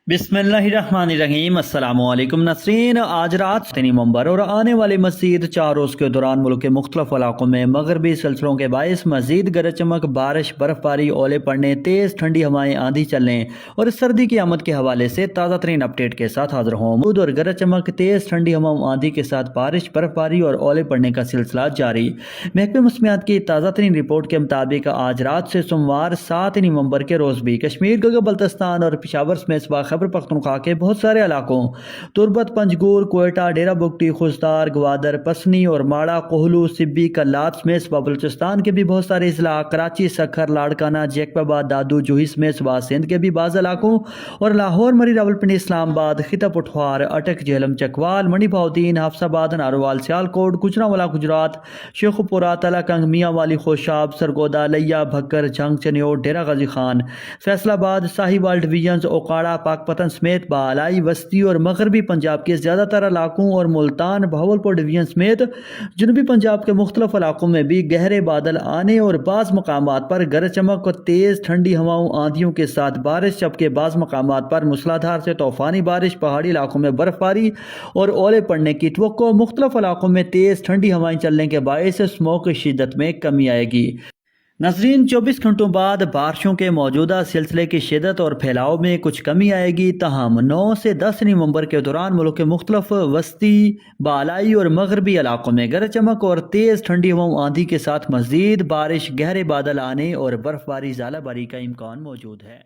बिस्मिल्लाहिर्रहमानिर्रहीम। अस्सलाम वालेकुम नाज़रीन। आज रात 3 नवंबर और आने वाले मज़ीद 4 रोज़ के दौरान मुल्क के मुख्तलिफ इलाकों में मगरबी सिलसिलों के बायस मज़ीद गरज चमक, बारिश, बर्फ़बारी, ओले पड़ने, तेज़ ठंडी हवाएं, आंधी चलने और सर्दी की आमद के हवाले से ताज़ा तरीन अपडेट के साथ हाजिर हूँ। मूद और गरज चमक, तेज़ ठंडी हवाओं, आंधी के साथ बारिश, बर्फ़बारी और ओले पड़ने का सिलसिला जारी। महकमे मौसमियात की ताज़ा तरीन रिपोर्ट के मुताबिक आज रात से सोमवार 7 नवंबर के रोज़ भी कश्मीर, गलगित बल्तिस्तान और पेशावर समेत खैबर पख्तूनख्वा के बहुत सारे इलाकों तुर्बत, पंजगुर, कोयटा, डेरा बुगटी, खुशदार, ग्वादर, पसनी और माड़ा, कोहलू, सिब्बी, कल्लात समेत बलूचिस्तान के भी बहुत सारे अजला, कराची, सखर, लाड़काना, जैकबाबाद, दादू, जूही समेत सिंध के भी बाज़ इलाकों और लाहौर, मरी, रावलपिंडी, इस्लामाबाद, खिता पठवार, अटक, झेलम, चकवाल, मणि भाउद्दीन, हाफसाबाद, नारोवाल, सियालकोट, गुजरांवाला गुजरात, शेखुपुरा, तलाकंग, मियाँ वाली, खोशाब, सरगोदा, लिया, भक्कर, झंग, चनियोट, डेरा गाजी खान, फैसलाबाद, साहिवाल डिवीजन, ओकाड़ा, पाकपतन समेत बालाई, वस्ती और मगरबी पंजाब के ज़्यादातर इलाकों और मुल्तान, बहावलपुर डिवीजन समेत जनूबी पंजाब के मुख्तलिफ इलाकों में भी गहरे बादल आने और बाज़ मकामात पर गरज चमक और तेज़ ठंडी हवाओं, आंधियों के साथ बारिश, जबकि बाज़ मकामात पर मूसलाधार से तूफ़ानी बारिश, पहाड़ी इलाकों में बर्फबारी और ओले पड़ने की तवक्को। मुख्तलिफ इलाकों में तेज़ ठंडी हवाएं चलने के बायस स्मोक की शिद्दत में कमी आएगी। नाज़रीन, 24 घंटों बाद बारिशों के मौजूदा सिलसिले की शिदत और फैलाव में कुछ कमी आएगी। तहम 9 से 10 नवंबर के दौरान मुल्क के मुख्तलिफ वस्ती, बालाई और मगरबी इलाकों में गरज चमक और तेज़ ठंडी हवाओं, आंधी के साथ मज़ीद बारिश, गहरे बादल आने और बर्फबारी, ज़ालाबारी का इम्कान मौजूद है।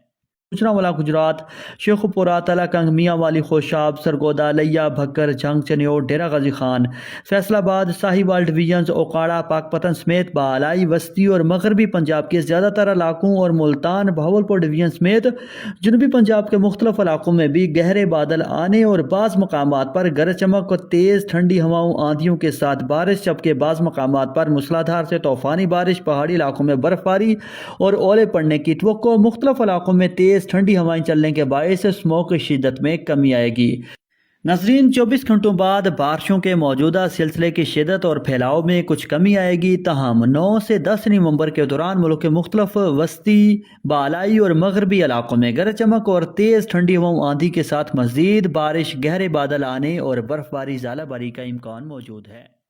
गुजरांवाला गुजरात, शेखुपुरा, तलाकंग, मियाँ वाली, खोशाब, सरगोदा, लिया, भक्कर, झंग, चनियोट, डेरा गाजी खान, फैसलाबाद, साहिवाल डिवीजन, ओकाड़ा, पाकपतन समेत बालाई, वस्ती और मगरबी पंजाब के ज़्यादातर इलाकों और मुल्तान, बहावलपुर डिवीजन समेत जनूबी पंजाब के मुख्तलिफ इलाकों में भी गहरे बादल आने और बाज़ मकामात पर गरज चमक और तेज़ ठंडी हवाओं, आंधियों के साथ बारिश, जबकि बाज़ मकामात पर मूसलाधार से तूफ़ानी बारिश, पहाड़ी इलाकों में बर्फबारी और ओले पड़ने की तवक्को। मुख्तलिफ इलाकों में तेज़ ठंडी हवाएं चलने के बायस स्मोक की शिद्दत में कमी आएगी। नाज़रीन, 24 घंटों बाद बारिशों के मौजूदा सिलसिले की शिदत और फैलाव में कुछ कमी आएगी। तहम 9 से 10 नवंबर के दौरान मुल्क के मुख्तलिफ वस्ती, बालाई और मगरबी इलाकों में गरज चमक और तेज़ ठंडी हवाओं, आंधी के साथ मज़ीद बारिश, गहरे बादल आने और बर्फबारी, ज़ालाबारी का इम्कान मौजूद है।